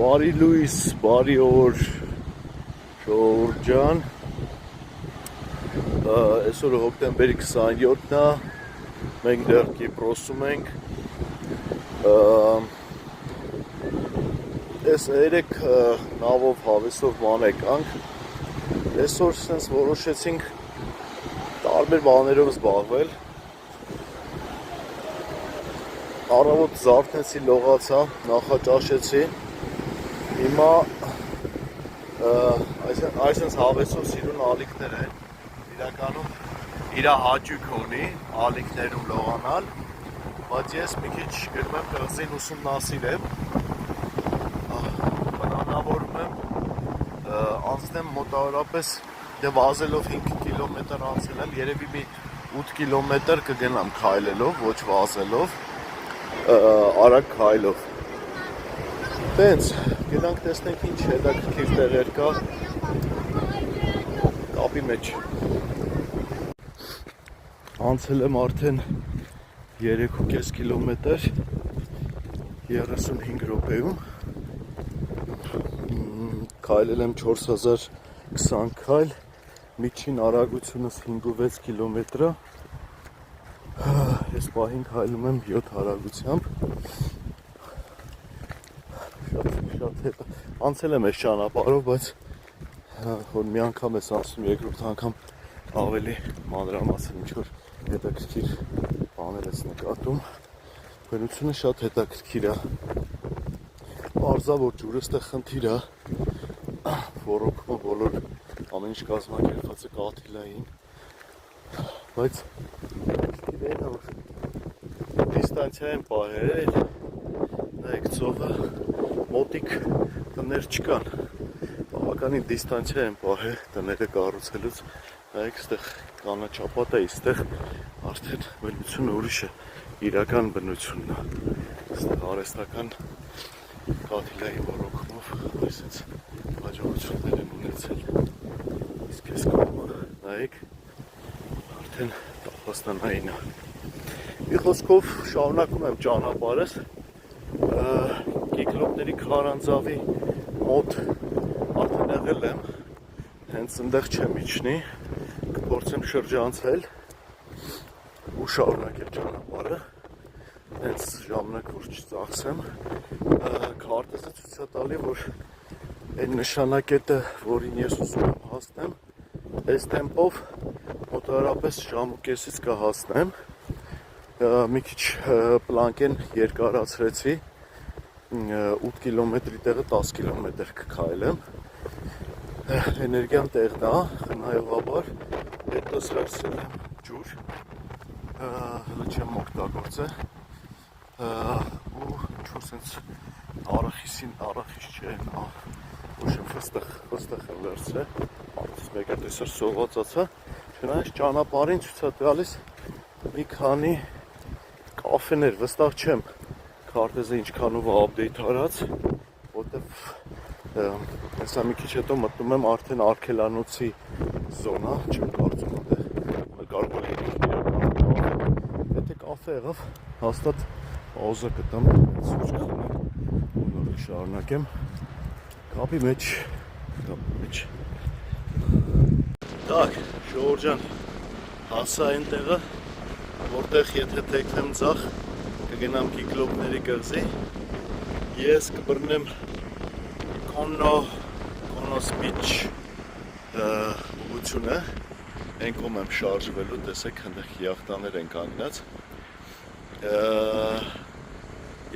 Բարի լույս, բարի օր, ժողովուրդ ջան։ Այսօր հոկտեմբերի 27-ն է, մենք դեռ Կիպրոսում ենք։ Այս երեք նավով հավեսով ման եկանք։ Այսօր սենց որոշեցինք տարբեր բաներով զբաղվել։ Առավոտ զարթնեցի, լողացա, նախաճաշեցի։ Հիմա այսպես հավեսով սիրուն ալիքներ են, իրականում իրա հաճույք ունի ալիքներում լողանալ, բայց ես մի քիչ գնում եմ կղզին ուսումնասիրեմ, պլանավորում եմ անցնեմ մոտավորապես վազելով 5 կիլոմետր անցել եմ, երևի մի 8 կիլոմետր կգնամ քայլելով, ոչ վազելով, արագ քայլով։ Տենց, գնանք տեսնենք ինչ հետաքրքիր տեղեր կա կապի մեջ։ Անցել եմ արդեն 3.5 կիլոմետր 35 րոպեում։ Քայլել եմ 4020 քայլ, միջին արագությունս 5.6 կիլոմետր է։ Այս պահին քայլում եմ 7 արագությամբ։ Անցել եմ այս ճանապարհով, բայց որ մի անգամ ես անցնում, երկրորդ անգամ ավելի մանրամասն ինչ-որ հետաքրքիր բաներ ես նկատում։ Բնությունը շատ հետաքրքիր է։ Պարզա, որ ջուրը ստեղ խնդիր է, ոռոգումը բոլոր ամեն ինչ կազմակերպված է կաթիլային, բայց հետաքրքիրն է, որ դիստանցիա են պահել, նայեք ծովը մոտիկ տներ չկան, բավականին դիստանցիա են պահել տները կառուցելուց, նայեք ստեղ կանաչապատ է, ստեղ արդեն բնությունը ուրիշ է, իրական բնությունն է, ստեղ արհեստական կաթիլային ոռոգումով այսպես հաջողություններ են ունեցել, իսկ այս կողմը նայեք արդեն տափաստանային է։ Մի խոսքով շարունակում եմ ճանապարհս, Կիկլոպների քարանձավի մոտ արդեն եղել եմ, հենց ընդեղ չեմ իջնի, կփորձեմ շրջանցել ու շարունակել ճանապարհը, հենց ժամանակ որ չծախսեմ, քարտեզը ցույց է տալի, որ այն նշանակետը, որին ես ուզում եմ հասնեմ, այս տեմպով մոտավորապես ժամուկեսից կհասնեմ, մի քիչ պլանկեն երկարացրեցի, 8 կիլոմետրի տեղը 10 կիլոմետր կքայլեմ, էներգիան տեղն է, խնայողաբար, հետս վերցրել եմ ջուր, հլը չեմ օգտագործել, ու ինչ-որ սենց առախիս չէ, ոչ եմ ֆստեղ եմ վերցրել, արդես մեկ է տեսար սողացացա, չնայած ճանապարհին ցույց է տալիս մի քանի կաֆեներ, վստահ չեմ քարտեզը ինչքանով է ապդեյթ արած, որտեվ հեսա մի քիչ հետո մտնում եմ արդեն արգելանոցի զոնա, չեմ կարծում այնտեղ կարող է լինել եթե կաֆե եղավ, հաստատ պաուզա կտամ, սուրճ խմեմ ու նոր շարունակեմ կապի մեջ։ Так, ժողովուրդ ջան, հասա այն տեղը, որտեղ եթե թեքնեմ ձախ կգնամ Կիկլոպների կղզի, ես կբռնեմ Կոնոս Բիչ ուղղությունը, այն կողմ եմ շարժվելու, տեսեք հնդեղ յախտաներ են կանգնած,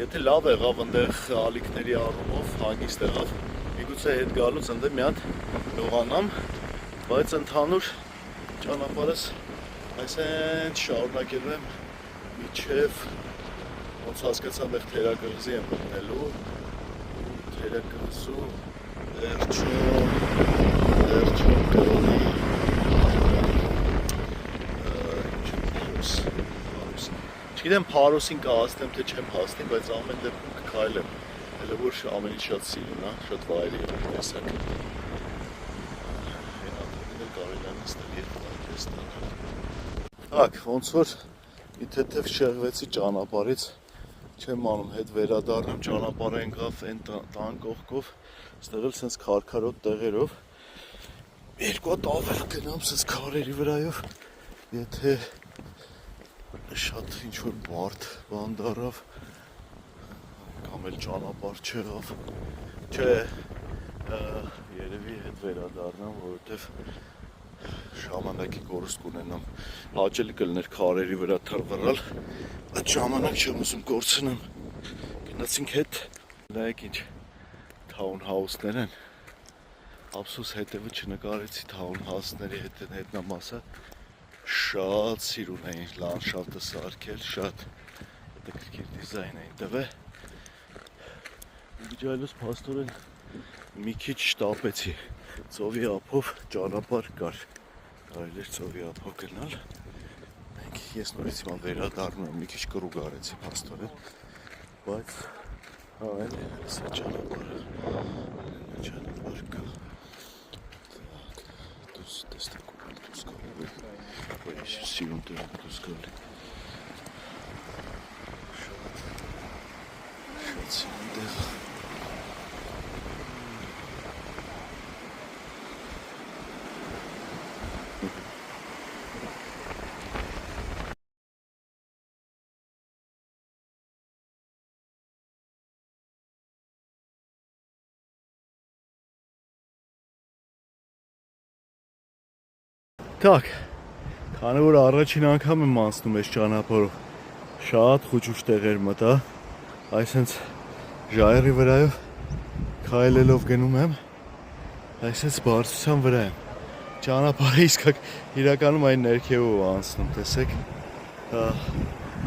եթե լավ եղավ ընդեղ ալիքների առումով, հանգիստ եղավ, միգուցե հետ գալուց ընդեղ մի հատ լողանամ, բայց ընդհանուր ճանապարհս այսպես շարունակելու եմ միջև ոնց հասկացա մեղ թերակղզի եմ մտնելու, թերակղզու վերջում կրոնի, չգիտեմ Փարոսին կհասնեմ, թե չեմ հասնի, բայց ամեն դեպքում կքայլեմ, հələ որ ամեն ինչ շատ սիրուն է, շատ վայրի եմ տեսակ։ Կարելի է նստել երկու ստանալ։ Так, ոնց որ մի թեթև շեղվեցի ճանապարհից, չեմ անում, հետ վերադառնեմ, ճանապարհ ենքավ այն տան կողքով, ստեղ էլ սենց քարքարոտ տեղերով, երկու հատ ավել գնամ սենց քարերի վրայով, եթե շատ ինչ-որ բարդ բան դարավ, կամ էլ ճանապարհ չեղավ, չէ, երևի հետ վերադառնամ, որովհետև ժամանակի կորուստ կունենամ, հաճելի կլներ քարերի վրա թռվռալ, այդ ժամանակ չեմ ուզում կորցնեմ, գնացինք հետ, նայեք ինչ թաունհաուսներ են, ափսոս հետևը չնկարեցի թաունհաուսների հետնամասը, շատ սիրուն էին լանդշաֆտը սարքել, շատ հետաքրքիր դիզայն էին տվել, ինչ այլոց փաստորեն մի քիչ շտապեցի, ծովի ափով ճանապարհ կար, կարելի էր ծովի ափով գնալ, ես նորից հիմա վերադառնում եմ, մի քիչ կռուգ արեցի փաստորեն, բայց այն սա ճանապարհը կա, դուս տեսնենք ուր դուս գալու է, որ ես սիրուն տեղ դուս գալի, շատ սիրուն տեղ, Так, քանի որ առաջին անգամ եմ անցնում այս ճանապարհով, շատ խուճուճ տեղեր մտա, այսինքն ժայռի վրայով քայլելով գնում եմ, այսինքն բարձրության վրա եմ, ճանապարհը իսկակ իրականում այն ներքևով անցնում, տեսեք,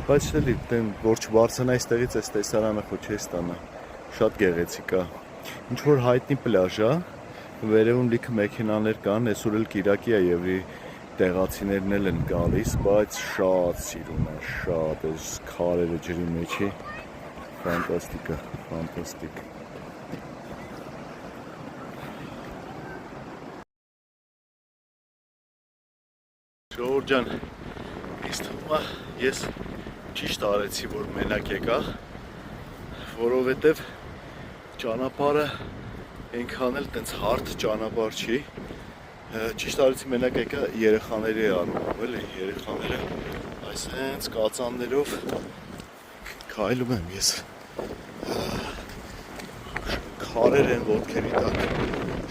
բայց էլի որ չբարձրանա այստեղից այս տեսարանը խո չի ստանա, շատ գեղեցիկ է, ինչ որ հայտնի պլաժ է, վերևում լիքը մեքենաներ կան, այսօր էլ կիրակի է եւ տեղացիներն էլ են գալիս, բայց շատ սիրուն է, շատ այս քարերը ջրի մեջի, ֆանտաստիկ է, ֆանտաստիկ։ Ժողովուրդ ջան, ինձ թվում է, ես ճիշտ արեցի, որ մենակ եկա, որովհետև ճանապարհը այնքան էլ տենց հարթ ճանապարհ չի, ճիշտ արեցի մենակ եկա երեխաների առումով, էլի, երեխաները այսենց կածաններով քայլում եմ ես, քարեր են ոտքերի տակ,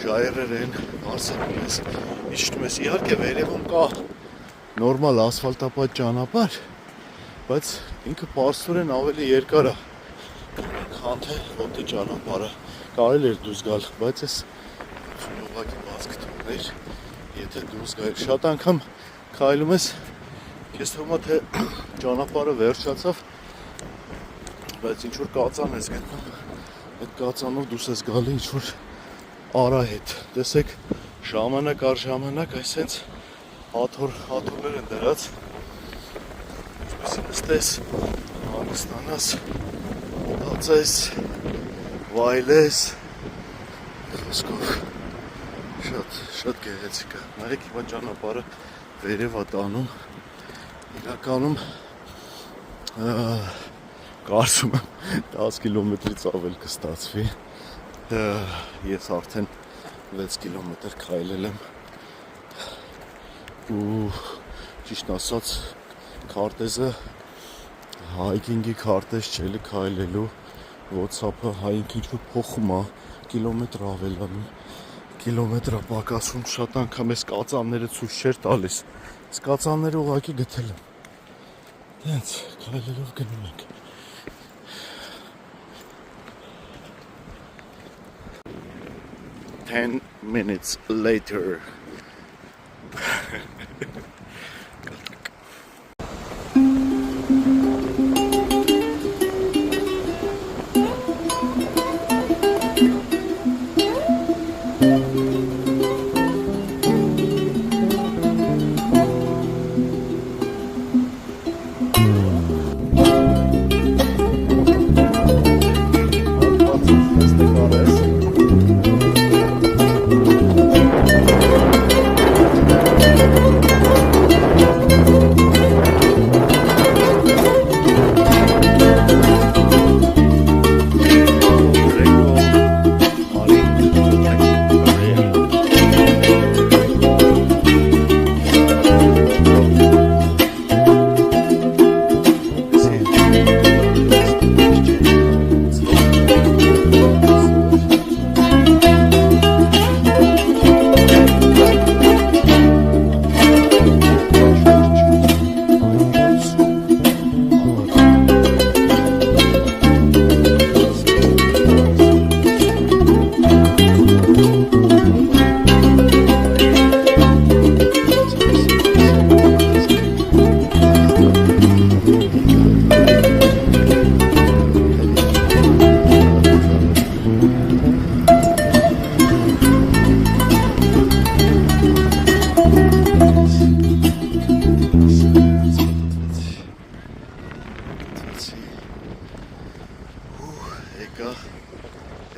ժայռեր են, արսանում ես, իջնում ես, իհարկե վերևում կա նորմալ ասֆալտապատ ճանապարհ, բայց ինքը պարզորեն ավելի երկար է, քան թե ոտի ճանապարհը, կարելի էր դուրս գալ, բայց ես ուղղակի բաց գտումներ, եթե դուրս գայր, շատ անգամ քայլում ես, ես թվում է թե ճանապարհը վերջացավ, բայց ինչ որ կածան ես գտնում, այդ կածանով դուրս ես գալի ինչ որ արահետ, տեսեք, ժամանակ առ ժամանակ այսենց հաթորներ են դրած, ինչպեսի նստես, հանգստանաս, մտածես, վայելես, խոսքով, շատ գեղեցիկ է, նայեք հիմա ճանապարհը վերև է տանում, իրականում կարծում եմ 10 կիլոմետրից ավել կստացվի, ես արդեն 6 կիլոմետր քայլել եմ ու ճիշտ ասած քարտեզը հայքինգի քարտեզ չէ քայլելու WhatsApp-ը հայինք ինչ-որ փոխում է կիլոմետր ավելանում կիլոմետրը պակասում շատ անգամ ես կածանները ցույց չէր տալիս այս կածանները ուղղակի գտել եմ դենց քայլելով գնում ենք 10 minutes later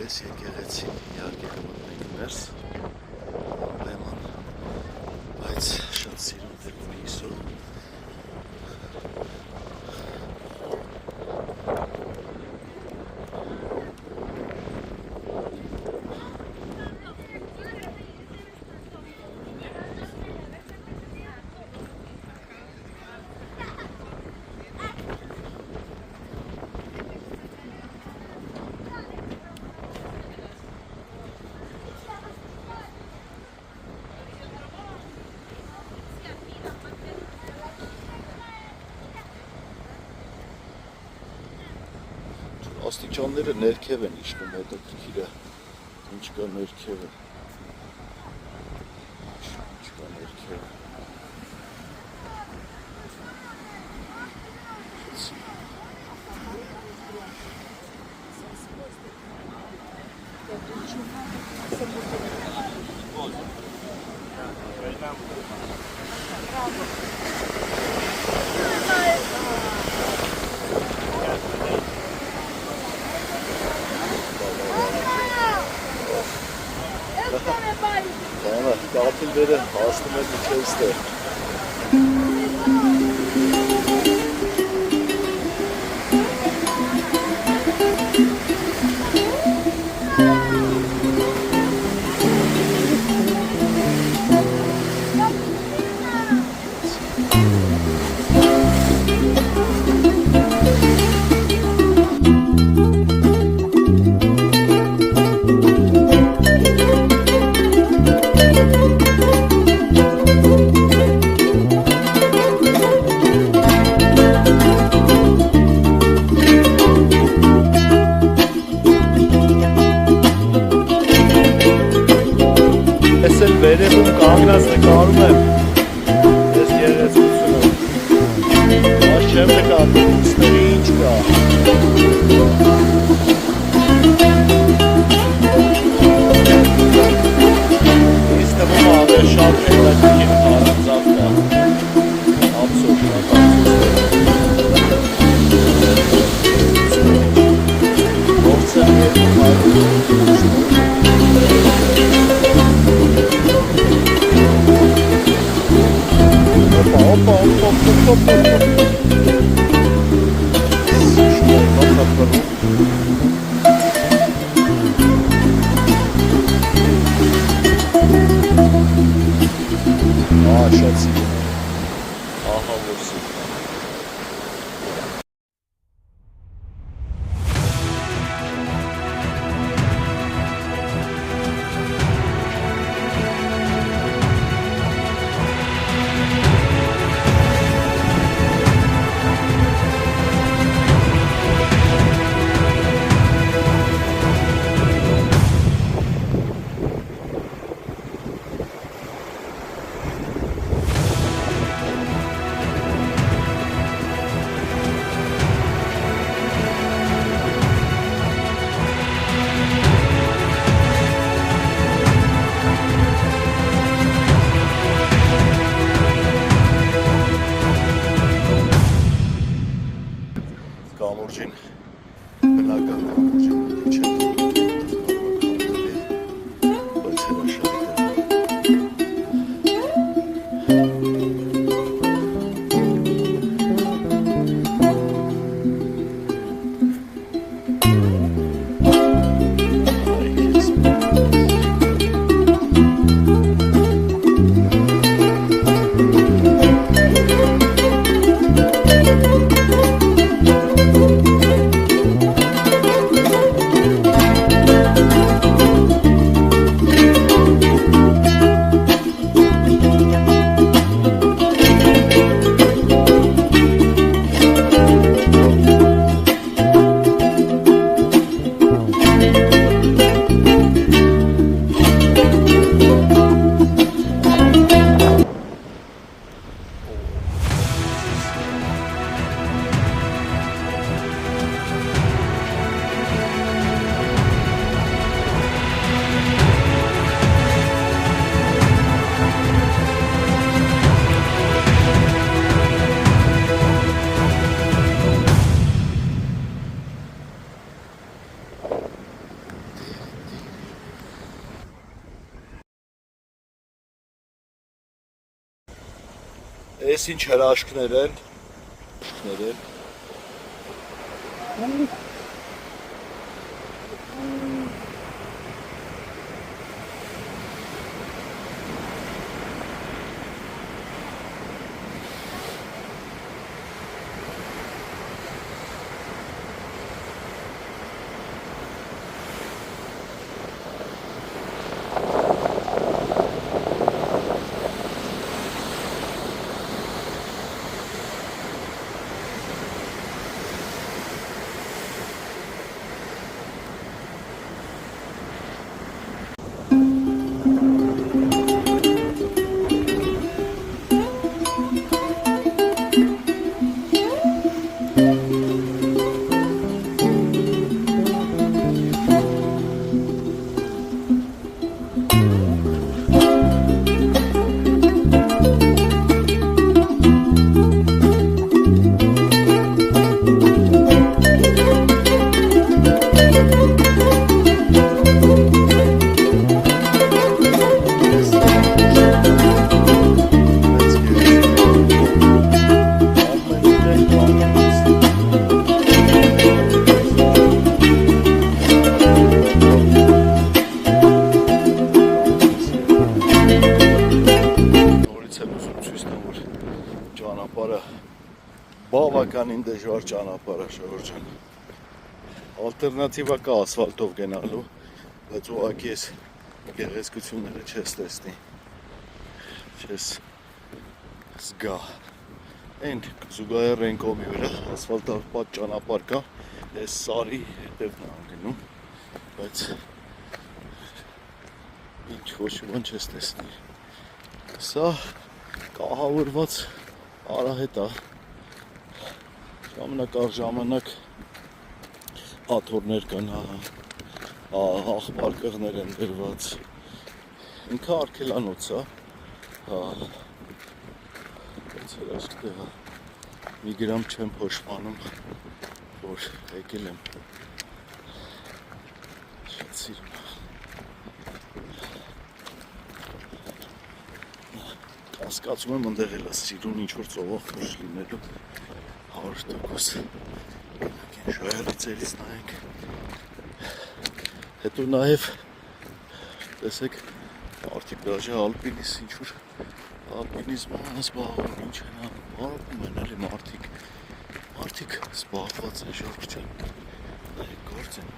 Այս եկեղեցին իհարկե կմտնենք ներս Բեման, բայց շատ սիրում Տերուն Հիսու Աստիճանները ներքև են իջնում հետաքրքիր է, ինչ կա ներքևը, ինչ կա ներքևը, Կապիլները հասնում են միջև ստեղ։ Վերևում կանգնած նկարում եմ ես երեցությունը Այս չեմ նկարում, ուստերի ինչ կա Ինձ թվում ավել շատ հետաքրքիր քարանձավ կա Աբսոլյուտ Ողջույն երկու շատ սիրում եմ, ահա որ սիրում եմ Ես ինչ հրաշքներ են։ Բավականին դժվար ճանապարհ է Շորժան։ Ալտերնատիվա կա ասֆալտով գնալու, բայց ուղղակի ես գեղեցկությունները չես տեսնի։ Չես զգա։ Այն զուգահեռ են կողմի վրա ասֆալտապատ ճանապարհ կա, ես սարի հետևն եմ գնում, բայց ինչ ոչ ոք չես տեսնի։ Սա կահավորված արահետ է։ Ժամանակ առ ժամանակ աթոռներ կան, աղբարկղներ են դրված։ Ինքը արգելանոց է, բայց հրաշք տեղ է։ Մի գրամ չեմ փոշմանում, որ եկել եմ։ Շատ սիրում եմ։ Կասկածում եմ ընդեղ էլ է սիրուն ինչ-որ ծովող խորշ լինելու 100%։ Շոյալի ծերից նայենք։ Հետո նաև տեսեք արդիկ դաժե ալպինիս ինչ-որ ալպինիզմ զբաղվում ինչ են անում են էլի մարդիկ զբաղված են Շորժան գործ են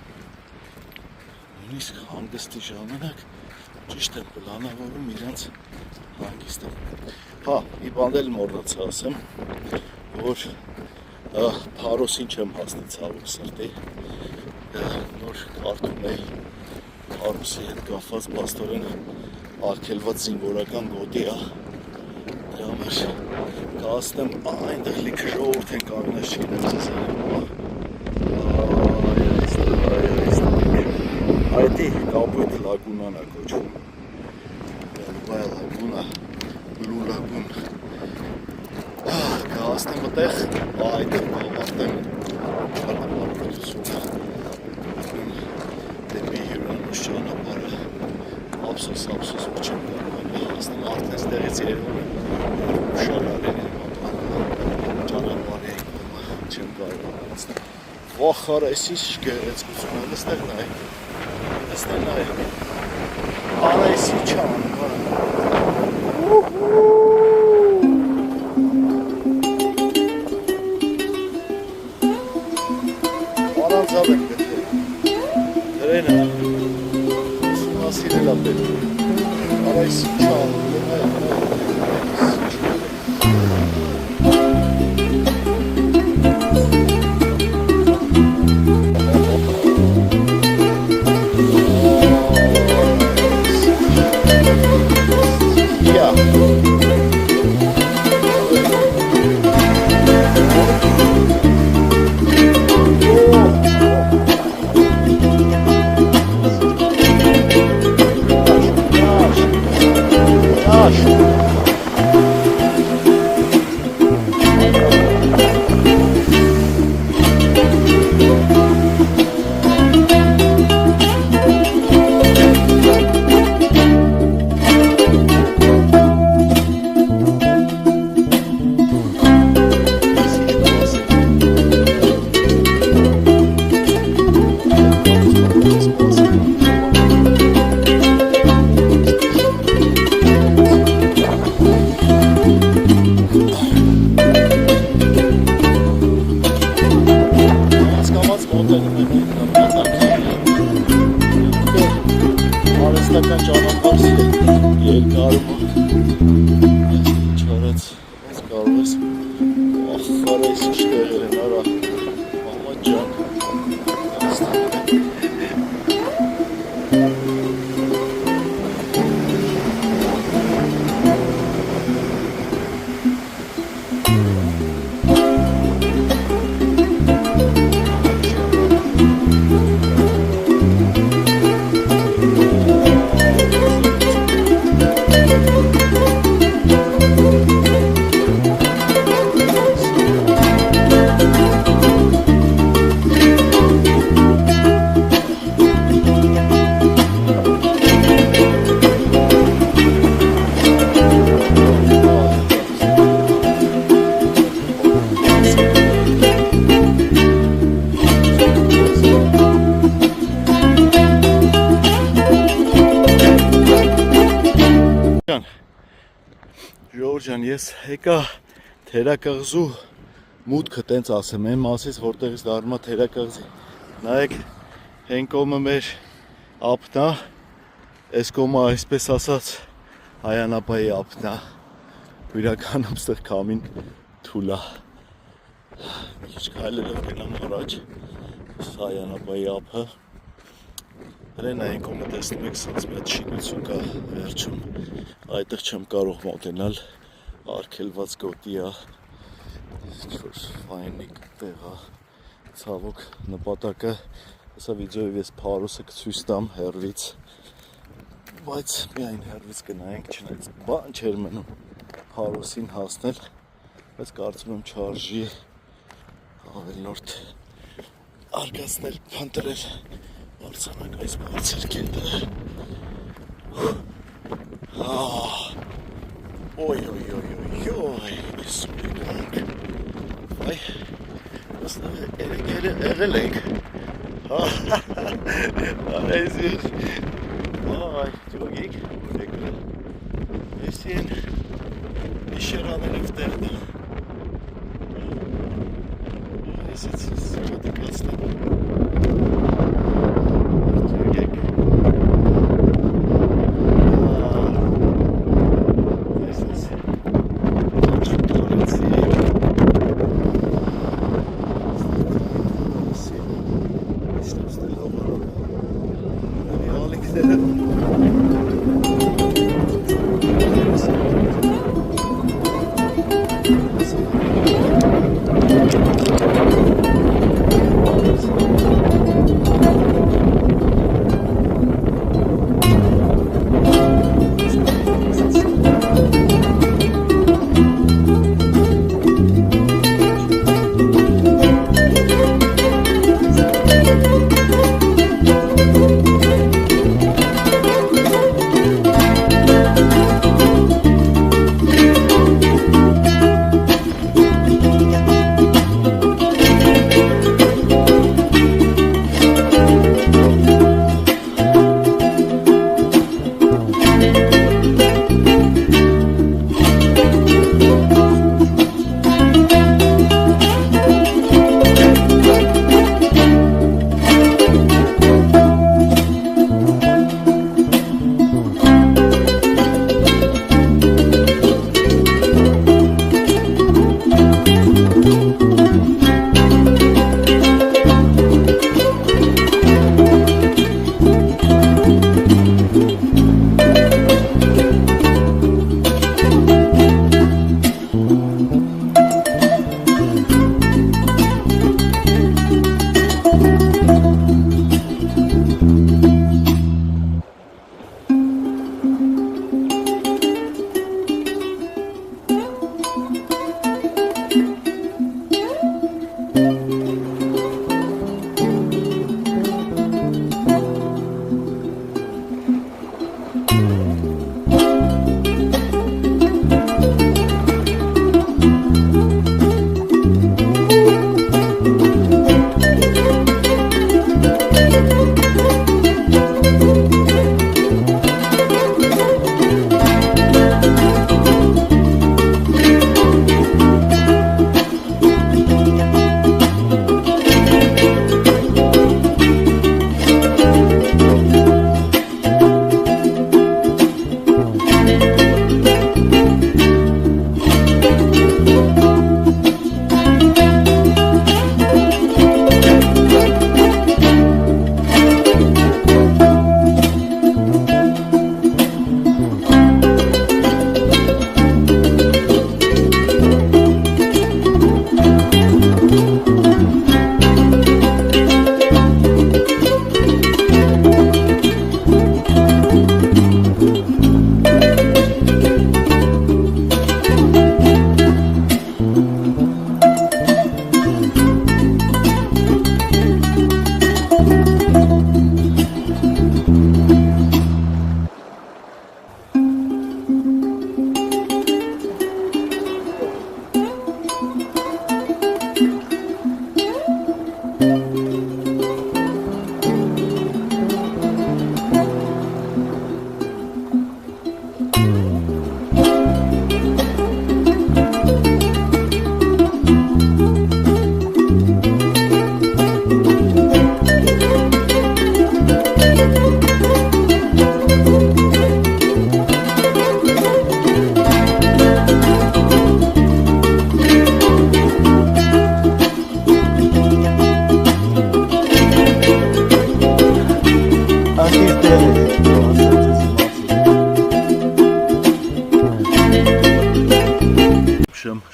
նույնիսկ հանգստի ժամանակ ճիշտ են պլանավորում իրանց հանգիստը մի բան էլ մոռացա ասեմ որ Փարոսին չեմ հասնի ցավոք սրտի նոր կարդում էի Փարոսի հետ կապված պաստորեն արգելված զինվորական գոտի է դրա համար կհասնեմ այնտեղ լիքը ժողովուրդ են կանգնած չգիտեմ ձեզ այդի կապույտ լագունան է կոչվում Բայ լագունա բլու լագուն կհասնեմ այդտեղ այդտեղ կհասնեմ ճանապարհորդությունը դեպի հյուրանոց ճանապարհը ափսոս որ չեմ կարող հասնել արդեն ստեղից երևում է շարարեն ճանապարհի չեմ կարող հասնել վախար էս ինչ գեղեցկություն է այստեղ նայ արա էս ինչ անում Zab ենք պետք դրենը ուսումնասիրել է պետք արա այս ինչ անում Հայաստան ճանապարհ երկարում չարած ես կարող ես ախարես ինչ տեղեր են արա մամա ջան Ժողովուրդ ես եկա թերակղզու մուտքը տենց ասեմ, այն մասից որտեղից դառնում է թերակղզի։ Նայեք, հեն կողմը մեր ափն է, այս կողմը այսպես ասած Հայանապայի ափն է։ Իրականում ստեղ քամին թույլ է։ Մի քիչ քայլելով գնամ առաջ, Հայանապայի ափը։ Հենց այն կողմը տեսնում եք, սենց մի հատ շինություն կա վերջում։ Այդտեղ չեմ կարող մոտենալ, արգելված գոտի է, ինչ-որ վայնիկ տեղ է, ցավոք նպատակը, հեսա վիդեոյով ես Փարոսը կցույց տամ հեռվից, բայց միայն հեռվից գնայինք, չնայած բան չէր մնում Փարոսին հասնել, բայց կարծում եմ չարժի ավելորդ արգացնել, փնտրել բարձանակ այս բարձր կետը։ Ой, ես ուղիկանք, այ, եղել ենք, արայզիր, այ, ճոգիկ, եկրել, ես են իշերաներով տեղն եմ, ես էցիս մոտիկացնեմ, ճոգիկ,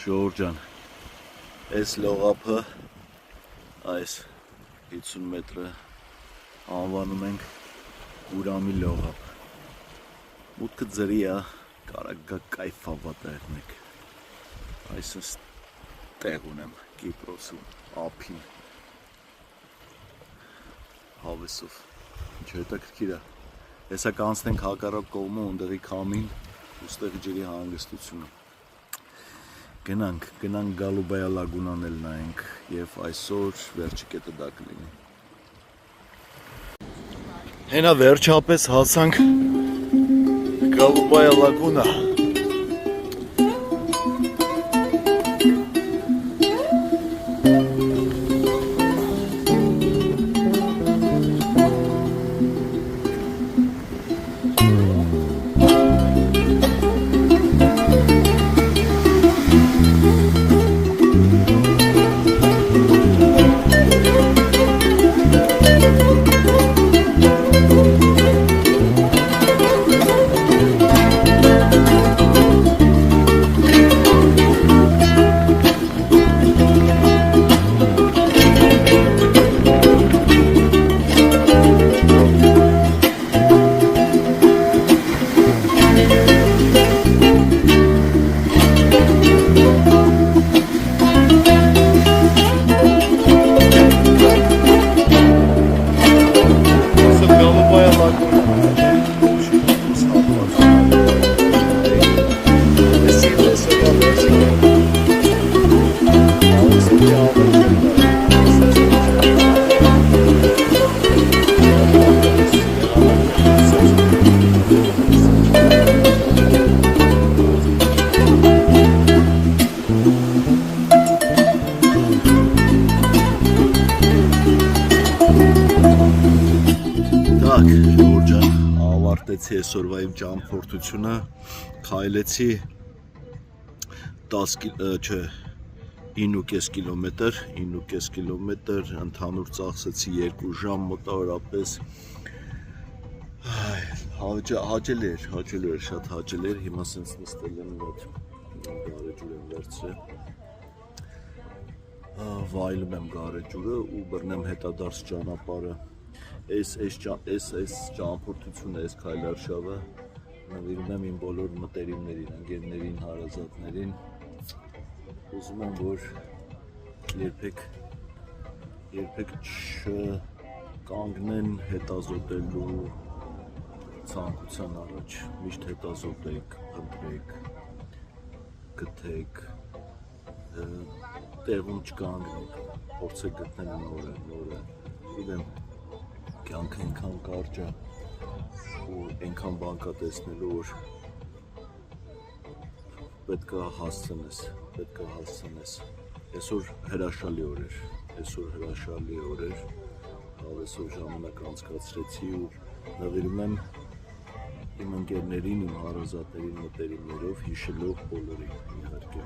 Ժողովուրդ ջան, այս լողափը, այս 50 մետրը անվանում ենք Ուրամի լողափ։ Մուտքը ձրի է, կարակ գա կայֆավա տեղնեք։ Այսս տեղ ունեմ Կիպրոսում, ափին, հավեսով, ինչ հետաքրքիր է։ Հեսա կանցնենք հակառակ կողմը, ունդեղի քամին, ուստեղի ջրի հանգստությունը։ Գնանք Գալուբայա լագունան էլ նայենք և այսօր վերջի կետը դա կլինի։ Հենա վերջապես հասանք Գալուբայա լագունա։ Ժողովուրդ ջան, ավարտեցի այսօրվա իմ ճամփորդությունը, քայլեցի 9.5 կիլոմետր, ընդհանուր ծախսեցի 2 ժամ մոտավորապես, հաճելի էր, շատ հաճելի էր, հիմա սենց նստել եմ մոտ գարեջուր եմ վերցրել, վայելում եմ գարեջուրը ու բռնեմ հետադարձ ճանապարհը։ Այս ճամփորդությունը, այս քայլարշավը նվիրում եմ իմ բոլոր մտերիմներին, ընկերներին, հարազատներին։ Ուզում եմ, որ երբեք չկանգնեն հետազոտելու ցանկության առաջ, միշտ հետազոտեք, փնտրեք, գտեք, տեղում չկանգնեք, փորձեք գտնել նորը, գիտեմ, կյանքը այնքան կարճ է ու այնքան բան կա տեսնելու, որ պետք է հասցնես։ Այսօր հրաշալի օր էր, հավեսով ժամանակ անցկացրեցի ու նվիրում եմ իմ ընկերներին, իմ հարազատներին, մտերիմներով, հիշելով բոլորին իհարկե։